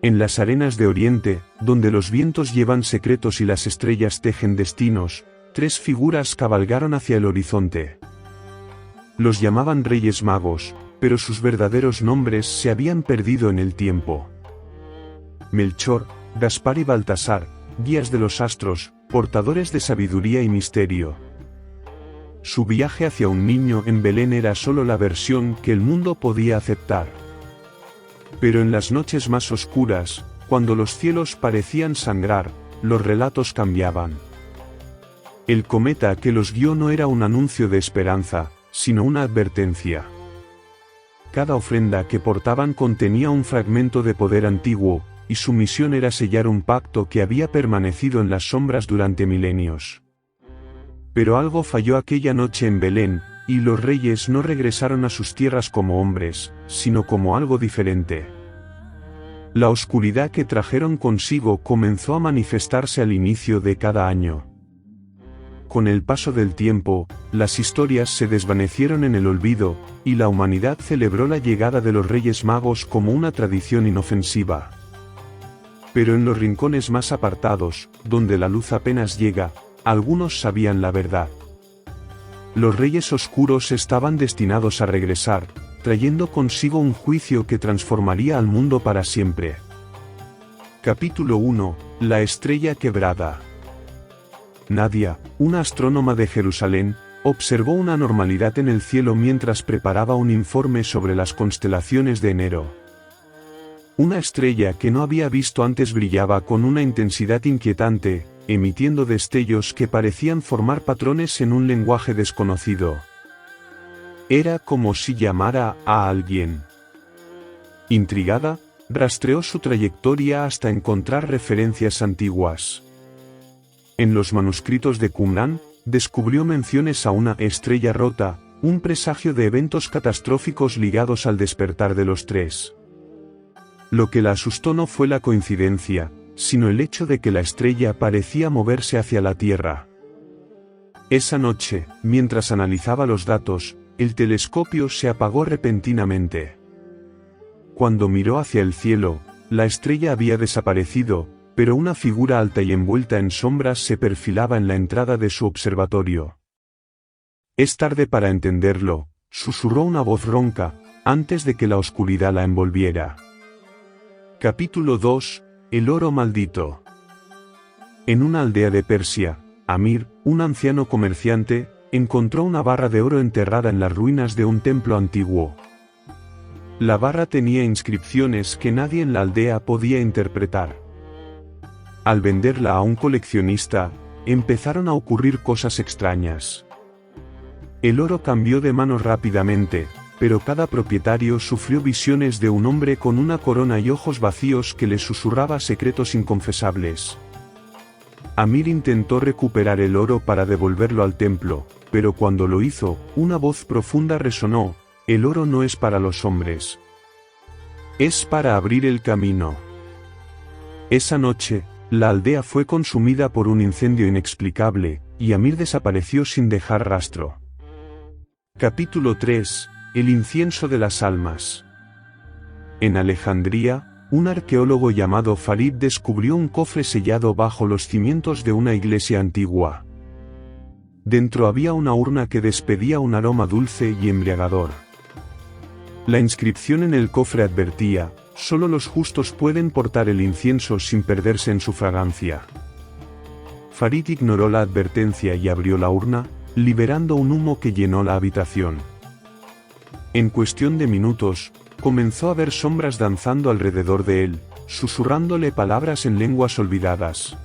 En las arenas de Oriente, donde los vientos llevan secretos y las estrellas tejen destinos, 3 figuras cabalgaron hacia el horizonte. Los llamaban Reyes Magos, pero sus verdaderos nombres se habían perdido en el tiempo. Melchor, Gaspar y Baltasar, guías de los astros, portadores de sabiduría y misterio. Su viaje hacia un niño en Belén era solo la versión que el mundo podía aceptar. Pero en las noches más oscuras, cuando los cielos parecían sangrar, los relatos cambiaban. El cometa que los guió no era un anuncio de esperanza, sino una advertencia. Cada ofrenda que portaban contenía un fragmento de poder antiguo, y su misión era sellar un pacto que había permanecido en las sombras durante milenios. Pero algo falló aquella noche en Belén, y los reyes no regresaron a sus tierras como hombres, sino como algo diferente. La oscuridad que trajeron consigo comenzó a manifestarse al inicio de cada año. Con el paso del tiempo, las historias se desvanecieron en el olvido, y la humanidad celebró la llegada de los Reyes Magos como una tradición inofensiva. Pero en los rincones más apartados, donde la luz apenas llega, algunos sabían la verdad. Los Reyes Oscuros estaban destinados a regresar, trayendo consigo un juicio que transformaría al mundo para siempre. Capítulo 1. La estrella quebrada. Nadia, una astrónoma de Jerusalén, observó una anormalidad en el cielo mientras preparaba un informe sobre las constelaciones de enero. Una estrella que no había visto antes brillaba con una intensidad inquietante, emitiendo destellos que parecían formar patrones en un lenguaje desconocido. Era como si llamara a alguien. Intrigada, rastreó su trayectoria hasta encontrar referencias antiguas. En los manuscritos de Qumrán, descubrió menciones a una estrella rota, un presagio de eventos catastróficos ligados al despertar de los 3. Lo que la asustó no fue la coincidencia, sino el hecho de que la estrella parecía moverse hacia la Tierra. Esa noche, mientras analizaba los datos, el telescopio se apagó repentinamente. Cuando miró hacia el cielo, la estrella había desaparecido, pero una figura alta y envuelta en sombras se perfilaba en la entrada de su observatorio. «Es tarde para entenderlo», susurró una voz ronca, antes de que la oscuridad la envolviera. Capítulo 2. El oro maldito. En una aldea de Persia, Amir, un anciano comerciante, encontró una barra de oro enterrada en las ruinas de un templo antiguo. La barra tenía inscripciones que nadie en la aldea podía interpretar. Al venderla a un coleccionista, empezaron a ocurrir cosas extrañas. El oro cambió de manos rápidamente, pero cada propietario sufrió visiones de un hombre con una corona y ojos vacíos que le susurraba secretos inconfesables. Amir intentó recuperar el oro para devolverlo al templo, pero cuando lo hizo, una voz profunda resonó: «El oro no es para los hombres. Es para abrir el camino». Esa noche, la aldea fue consumida por un incendio inexplicable, y Amir desapareció sin dejar rastro. Capítulo 3. El incienso de las almas. En Alejandría, un arqueólogo llamado Farid descubrió un cofre sellado bajo los cimientos de una iglesia antigua. Dentro había una urna que despedía un aroma dulce y embriagador. La inscripción en el cofre advertía: «Solo los justos pueden portar el incienso sin perderse en su fragancia». Farid ignoró la advertencia y abrió la urna, liberando un humo que llenó la habitación. En cuestión de minutos, comenzó a ver sombras danzando alrededor de él, susurrándole palabras en lenguas olvidadas.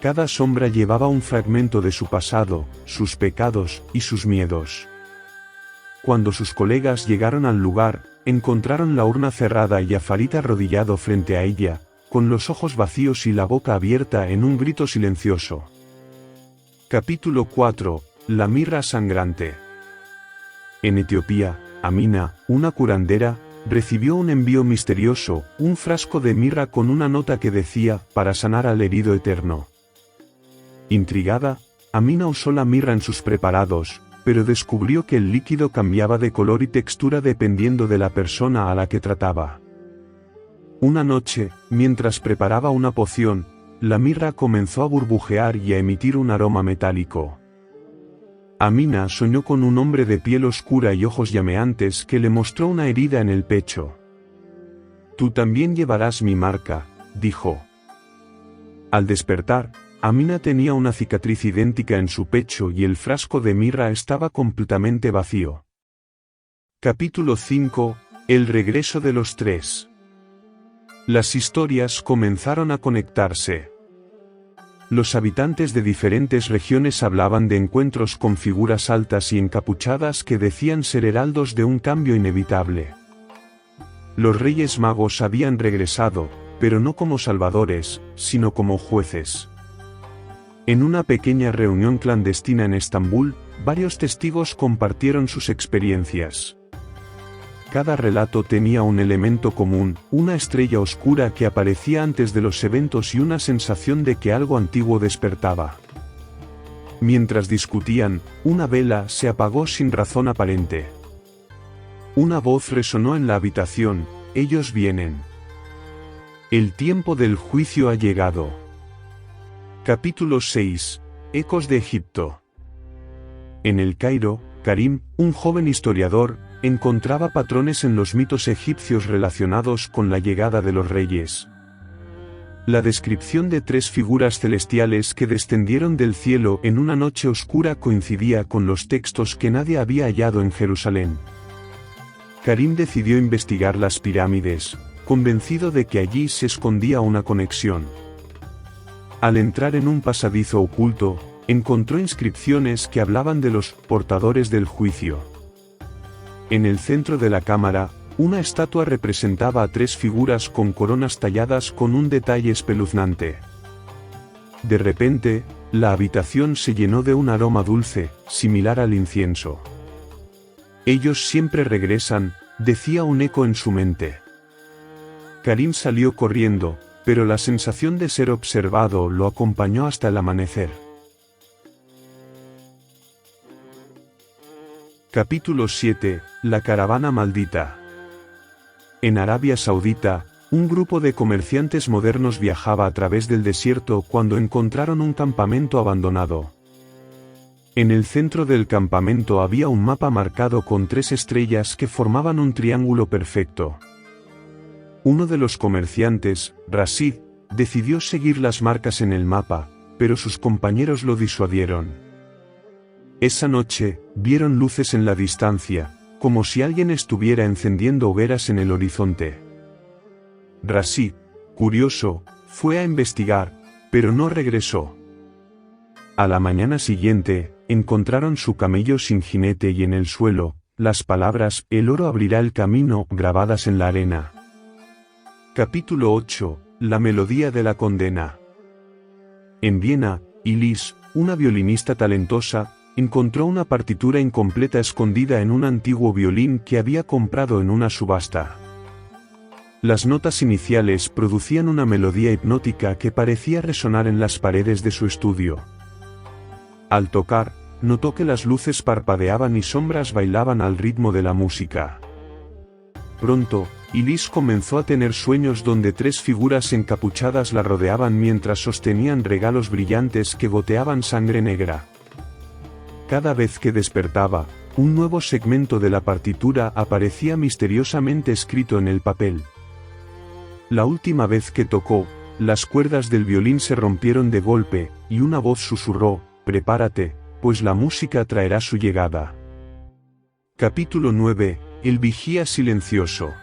Cada sombra llevaba un fragmento de su pasado, sus pecados y sus miedos. Cuando sus colegas llegaron al lugar, encontraron la urna cerrada y a Farid arrodillado frente a ella, con los ojos vacíos y la boca abierta en un grito silencioso. Capítulo 4. La mirra sangrante. En Etiopía, Amina, una curandera, recibió un envío misterioso, un frasco de mirra con una nota que decía: «Para sanar al herido eterno». Intrigada, Amina usó la mirra en sus preparados, pero descubrió que el líquido cambiaba de color y textura dependiendo de la persona a la que trataba. Una noche, mientras preparaba una poción, la mirra comenzó a burbujear y a emitir un aroma metálico. Amina soñó con un hombre de piel oscura y ojos llameantes que le mostró una herida en el pecho. «Tú también llevarás mi marca», dijo. Al despertar, Amina tenía una cicatriz idéntica en su pecho y el frasco de mirra estaba completamente vacío. Capítulo 5. El regreso de los tres. Las historias comenzaron a conectarse. Los habitantes de diferentes regiones hablaban de encuentros con figuras altas y encapuchadas que decían ser heraldos de un cambio inevitable. Los Reyes Magos habían regresado, pero no como salvadores, sino como jueces. En una pequeña reunión clandestina en Estambul, varios testigos compartieron sus experiencias. Cada relato tenía un elemento común, una estrella oscura que aparecía antes de los eventos y una sensación de que algo antiguo despertaba. Mientras discutían, una vela se apagó sin razón aparente. Una voz resonó en la habitación: «Ellos vienen. El tiempo del juicio ha llegado». Capítulo 6. Ecos de Egipto. En El Cairo, Karim, un joven historiador, encontraba patrones en los mitos egipcios relacionados con la llegada de los reyes. La descripción de tres figuras celestiales que descendieron del cielo en una noche oscura coincidía con los textos que nadie había hallado en Jerusalén. Karim decidió investigar las pirámides, convencido de que allí se escondía una conexión. Al entrar en un pasadizo oculto, encontró inscripciones que hablaban de los portadores del juicio. En el centro de la cámara, una estatua representaba a tres figuras con coronas talladas con un detalle espeluznante. De repente, la habitación se llenó de un aroma dulce, similar al incienso. «Ellos siempre regresan», decía un eco en su mente. Karim salió corriendo, pero la sensación de ser observado lo acompañó hasta el amanecer. Capítulo 7. La caravana maldita. En Arabia Saudita, un grupo de comerciantes modernos viajaba a través del desierto cuando encontraron un campamento abandonado. En el centro del campamento había un mapa marcado con 3 estrellas que formaban un triángulo perfecto. Uno de los comerciantes, Rashid, decidió seguir las marcas en el mapa, pero sus compañeros lo disuadieron. Esa noche, vieron luces en la distancia, como si alguien estuviera encendiendo hogueras en el horizonte. Rashid, curioso, fue a investigar, pero no regresó. A la mañana siguiente, encontraron su camello sin jinete y en el suelo, las palabras «El oro abrirá el camino» grabadas en la arena. Capítulo 8. La melodía de la condena. En Viena, Ilis, una violinista talentosa, encontró una partitura incompleta escondida en un antiguo violín que había comprado en una subasta. Las notas iniciales producían una melodía hipnótica que parecía resonar en las paredes de su estudio. Al tocar, notó que las luces parpadeaban y sombras bailaban al ritmo de la música. Pronto, Ilis comenzó a tener sueños donde 3 figuras encapuchadas la rodeaban mientras sostenían regalos brillantes que goteaban sangre negra. Cada vez que despertaba, un nuevo segmento de la partitura aparecía misteriosamente escrito en el papel. La última vez que tocó, las cuerdas del violín se rompieron de golpe, y una voz susurró: «Prepárate, pues la música traerá su llegada». Capítulo 9. El vigía silencioso.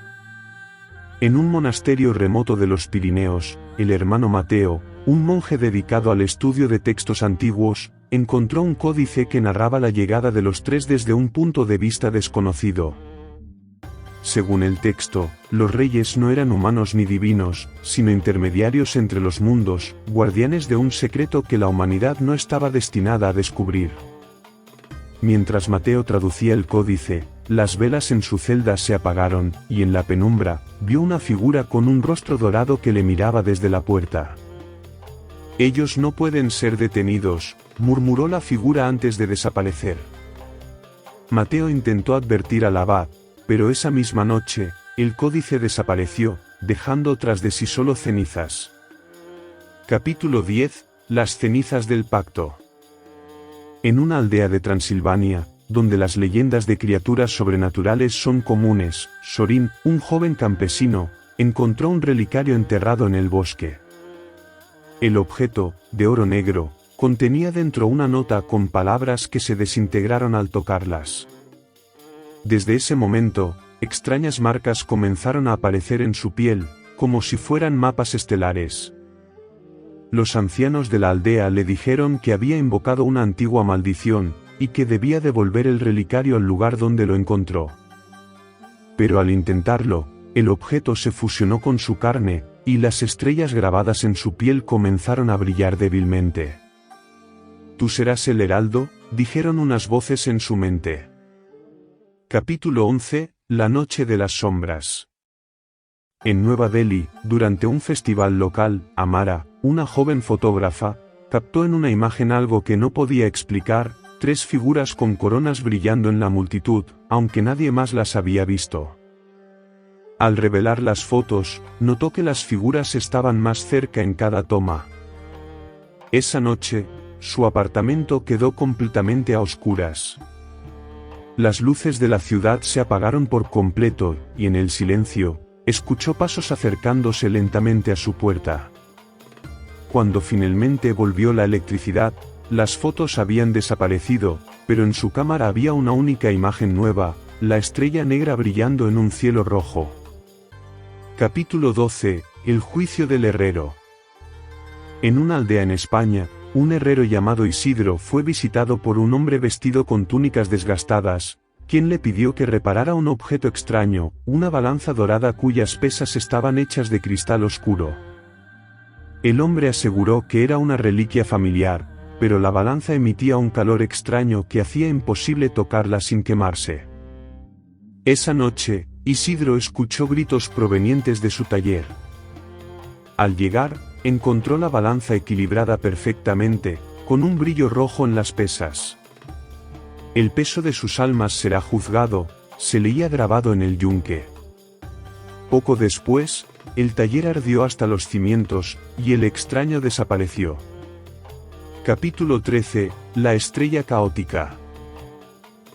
En un monasterio remoto de los Pirineos, el hermano Mateo, un monje dedicado al estudio de textos antiguos, encontró un códice que narraba la llegada de los 3 desde un punto de vista desconocido. Según el texto, los reyes no eran humanos ni divinos, sino intermediarios entre los mundos, guardianes de un secreto que la humanidad no estaba destinada a descubrir. Mientras Mateo traducía el códice, las velas en su celda se apagaron, y en la penumbra, vio una figura con un rostro dorado que le miraba desde la puerta. «Ellos no pueden ser detenidos», murmuró la figura antes de desaparecer. Mateo intentó advertir al abad, pero esa misma noche, el códice desapareció, dejando tras de sí solo cenizas. Capítulo 10. Las cenizas del pacto. En una aldea de Transilvania, donde las leyendas de criaturas sobrenaturales son comunes, Sorin, un joven campesino, encontró un relicario enterrado en el bosque. El objeto, de oro negro, contenía dentro una nota con palabras que se desintegraron al tocarlas. Desde ese momento, extrañas marcas comenzaron a aparecer en su piel, como si fueran mapas estelares. Los ancianos de la aldea le dijeron que había invocado una antigua maldición, y que debía devolver el relicario al lugar donde lo encontró. Pero al intentarlo, el objeto se fusionó con su carne, y las estrellas grabadas en su piel comenzaron a brillar débilmente. «Tú serás el heraldo», dijeron unas voces en su mente. Capítulo 11. La noche de las sombras. En Nueva Delhi, durante un festival local, Amara, una joven fotógrafa, captó en una imagen algo que no podía explicar: 3 figuras con coronas brillando en la multitud, aunque nadie más las había visto. Al revelar las fotos, notó que las figuras estaban más cerca en cada toma. Esa noche, su apartamento quedó completamente a oscuras. Las luces de la ciudad se apagaron por completo, y en el silencio, escuchó pasos acercándose lentamente a su puerta. Cuando finalmente volvió la electricidad, las fotos habían desaparecido, pero en su cámara había una única imagen nueva: la estrella negra brillando en un cielo rojo. Capítulo 12. El juicio del herrero. En una aldea en España, un herrero llamado Isidro fue visitado por un hombre vestido con túnicas desgastadas, quien le pidió que reparara un objeto extraño, una balanza dorada cuyas pesas estaban hechas de cristal oscuro. El hombre aseguró que era una reliquia familiar, pero la balanza emitía un calor extraño que hacía imposible tocarla sin quemarse. Esa noche, Isidro escuchó gritos provenientes de su taller. Al llegar, encontró la balanza equilibrada perfectamente, con un brillo rojo en las pesas. «El peso de sus almas será juzgado», se leía grabado en el yunque. Poco después, el taller ardió hasta los cimientos, y el extraño desapareció. Capítulo 13. La estrella caótica.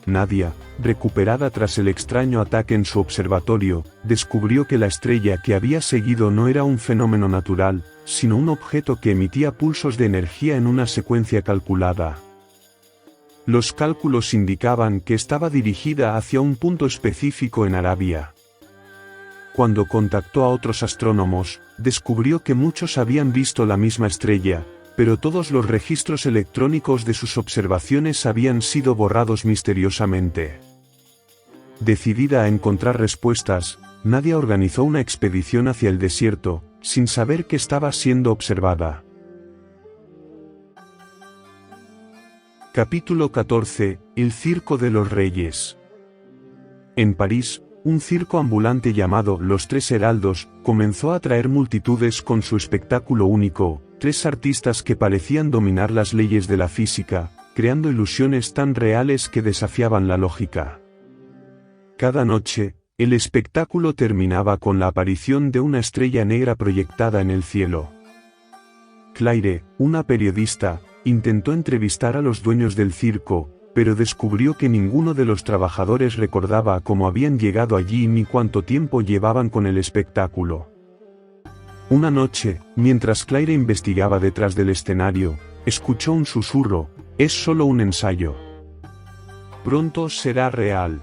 Nadia, recuperada tras el extraño ataque en su observatorio, descubrió que la estrella que había seguido no era un fenómeno natural, sino un objeto que emitía pulsos de energía en una secuencia calculada. Los cálculos indicaban que estaba dirigida hacia un punto específico en Arabia. Cuando contactó a otros astrónomos, descubrió que muchos habían visto la misma estrella, pero todos los registros electrónicos de sus observaciones habían sido borrados misteriosamente. Decidida a encontrar respuestas, Nadia organizó una expedición hacia el desierto, sin saber que estaba siendo observada. Capítulo 14. El Circo de los Reyes. En París, un circo ambulante llamado Los Tres Heraldos comenzó a atraer multitudes con su espectáculo único: 3 artistas que parecían dominar las leyes de la física, creando ilusiones tan reales que desafiaban la lógica. Cada noche, el espectáculo terminaba con la aparición de una estrella negra proyectada en el cielo. Claire, una periodista, intentó entrevistar a los dueños del circo, pero descubrió que ninguno de los trabajadores recordaba cómo habían llegado allí ni cuánto tiempo llevaban con el espectáculo. Una noche, mientras Claire investigaba detrás del escenario, escuchó un susurro: «Es solo un ensayo. Pronto será real».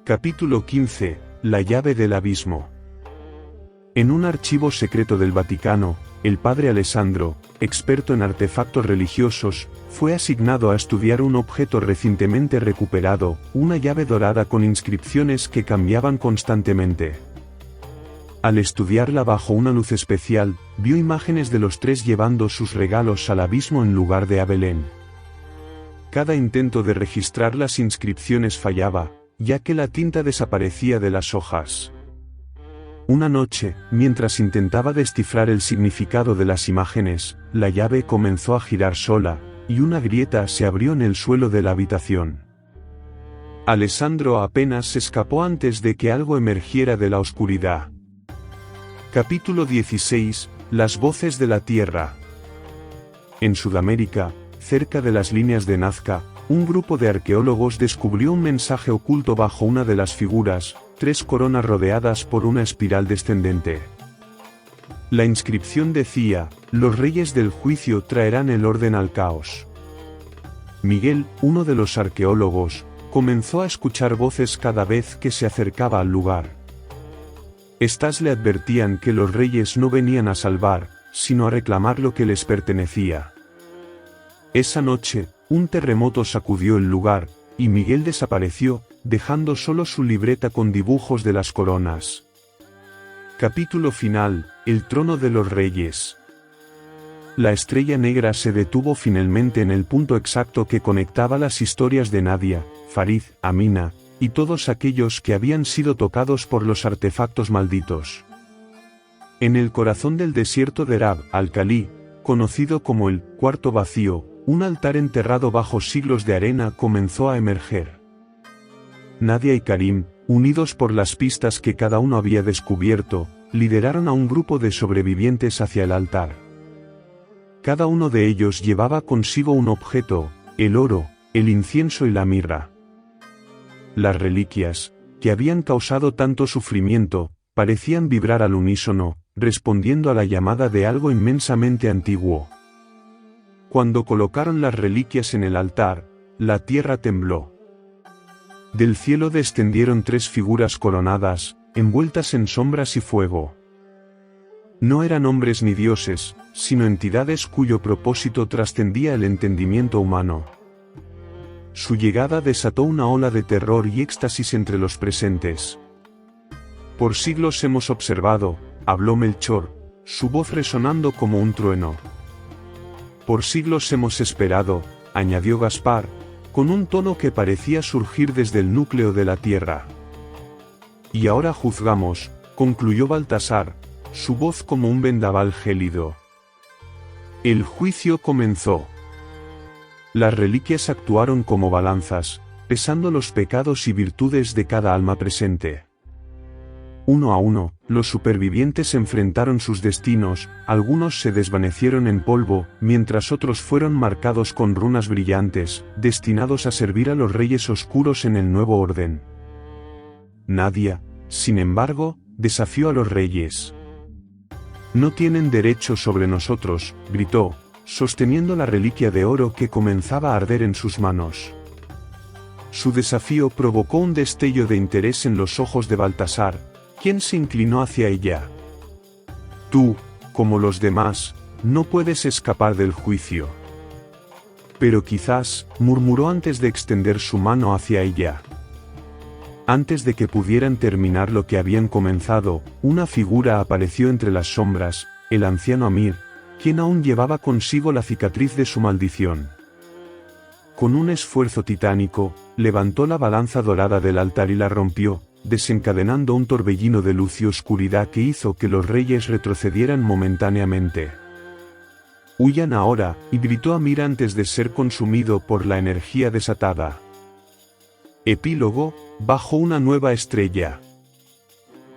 Capítulo 15. La llave del abismo. En un archivo secreto del Vaticano, el padre Alessandro, experto en artefactos religiosos, fue asignado a estudiar un objeto recientemente recuperado, una llave dorada con inscripciones que cambiaban constantemente. Al estudiarla bajo una luz especial, vio imágenes de los 3 llevando sus regalos al abismo en lugar de a Belén. Cada intento de registrar las inscripciones fallaba, ya que la tinta desaparecía de las hojas. Una noche, mientras intentaba descifrar el significado de las imágenes, la llave comenzó a girar sola, y una grieta se abrió en el suelo de la habitación. Alessandro apenas se escapó antes de que algo emergiera de la oscuridad. Capítulo 16. Las voces de la Tierra. En Sudamérica, cerca de las líneas de Nazca, un grupo de arqueólogos descubrió un mensaje oculto bajo una de las figuras, 3 coronas rodeadas por una espiral descendente. La inscripción decía: los reyes del juicio traerán el orden al caos. Miguel, uno de los arqueólogos, comenzó a escuchar voces cada vez que se acercaba al lugar. Estas le advertían que los reyes no venían a salvar, sino a reclamar lo que les pertenecía. Esa noche, un terremoto sacudió el lugar, y Miguel desapareció, dejando solo su libreta con dibujos de las coronas. Capítulo final: el trono de los reyes. La estrella negra se detuvo finalmente en el punto exacto que conectaba las historias de Nadia, Farid, Amina, y todos aquellos que habían sido tocados por los artefactos malditos. En el corazón del desierto de Rab al-Khali, conocido como el Cuarto Vacío, un altar enterrado bajo siglos de arena comenzó a emerger. Nadia y Karim, unidos por las pistas que cada uno había descubierto, lideraron a un grupo de sobrevivientes hacia el altar. Cada uno de ellos llevaba consigo un objeto: el oro, el incienso y la mirra. Las reliquias, que habían causado tanto sufrimiento, parecían vibrar al unísono, respondiendo a la llamada de algo inmensamente antiguo. Cuando colocaron las reliquias en el altar, la tierra tembló. Del cielo descendieron 3 figuras coronadas, envueltas en sombras y fuego. No eran hombres ni dioses, sino entidades cuyo propósito trascendía el entendimiento humano. Su llegada desató una ola de terror y éxtasis entre los presentes. Por siglos hemos observado, habló Melchor, su voz resonando como un trueno. Por siglos hemos esperado, añadió Gaspar, con un tono que parecía surgir desde el núcleo de la tierra. Y ahora juzgamos, concluyó Baltasar, su voz como un vendaval gélido. El juicio comenzó. Las reliquias actuaron como balanzas, pesando los pecados y virtudes de cada alma presente. Uno a uno, los supervivientes enfrentaron sus destinos, algunos se desvanecieron en polvo, mientras otros fueron marcados con runas brillantes, destinados a servir a los reyes oscuros en el nuevo orden. Nadia, sin embargo, desafió a los reyes. No tienen derecho sobre nosotros, gritó, sosteniendo la reliquia de oro que comenzaba a arder en sus manos. Su desafío provocó un destello de interés en los ojos de Baltasar, quien se inclinó hacia ella. Tú, como los demás, no puedes escapar del juicio. Pero quizás, murmuró antes de extender su mano hacia ella. Antes de que pudieran terminar lo que habían comenzado, una figura apareció entre las sombras, el anciano Amir, quien aún llevaba consigo la cicatriz de su maldición. Con un esfuerzo titánico, levantó la balanza dorada del altar y la rompió, desencadenando un torbellino de luz y oscuridad que hizo que los reyes retrocedieran momentáneamente. «Huyan ahora», y gritó Amir antes de ser consumido por la energía desatada. Epílogo: bajo una nueva estrella.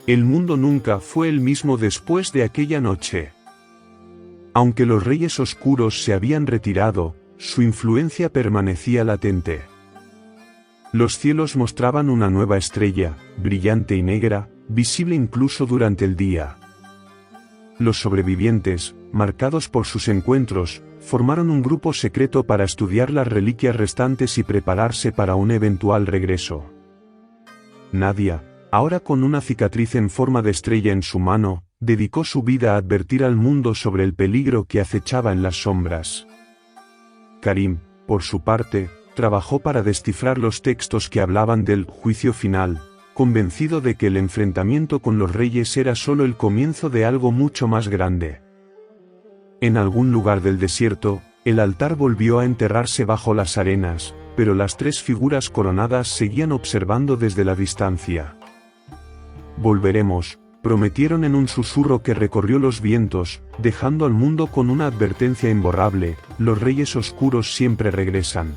El mundo nunca fue el mismo después de aquella noche. Aunque los reyes oscuros se habían retirado, su influencia permanecía latente. Los cielos mostraban una nueva estrella, brillante y negra, visible incluso durante el día. Los sobrevivientes, marcados por sus encuentros, formaron un grupo secreto para estudiar las reliquias restantes y prepararse para un eventual regreso. Nadia, ahora con una cicatriz en forma de estrella en su mano, dedicó su vida a advertir al mundo sobre el peligro que acechaba en las sombras. Karim, por su parte, trabajó para descifrar los textos que hablaban del juicio final, convencido de que el enfrentamiento con los reyes era solo el comienzo de algo mucho más grande. En algún lugar del desierto, el altar volvió a enterrarse bajo las arenas, pero las 3 figuras coronadas seguían observando desde la distancia. Volveremos, prometieron en un susurro que recorrió los vientos, dejando al mundo con una advertencia imborrable: los reyes oscuros siempre regresan.